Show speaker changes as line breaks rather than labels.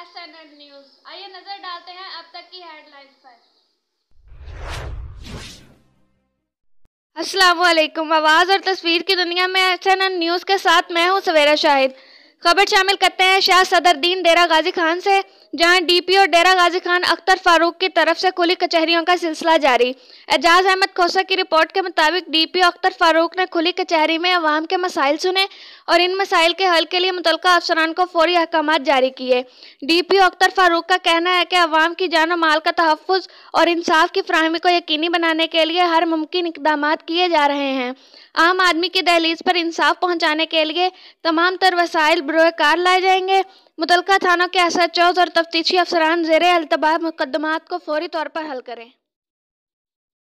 एसएनएन news. आइए नजर डालते हैं अब तक की हेडलाइंस पर। अस्सलाम वालेकुम। आवाज़ और तस्वीर की दुनिया में एसएनएन न्यूज़ के साथ मैं हूं सवेरा शाहिद। खबर शामिल करते हैं शाह सदरुद्दीन डेरा गाजी खान से, जहां डीपीओ डेरा गाजी खान अख्तर फारूक की तरफ से खुली कचहरियों का सिलसिला जारी। एजाज अहमद खोसा की रिपोर्ट के मुताबिक डीपीओ अख्तर फारूक ने खुली कचहरी में अवाम के मसाइल सुने और इन मसाइल के हल के लिए मुतल्लिका अफसरान को फौरी अहकामात जारी किए। डीपीओ अख्तर फारूक का कहना है कि अवाम की जान और माल का तहफ़्फ़ुज़ और इंसाफ की फराहमी को यकीनी बनाने के लिए हर मुमकिन इक़दामात किए जा रहे हैं। आम आदमी की दहलीज पर इंसाफ पहुंचाने के लिए तमाम तर वसाइल बरोए कार लाए जाएंगे। मुतल्लिका थानों के एसएचओज़ और तफ्तीशी अफसरान ज़ेरे अल्तबाब मुकदमात को फौरी तौर पर हल करें।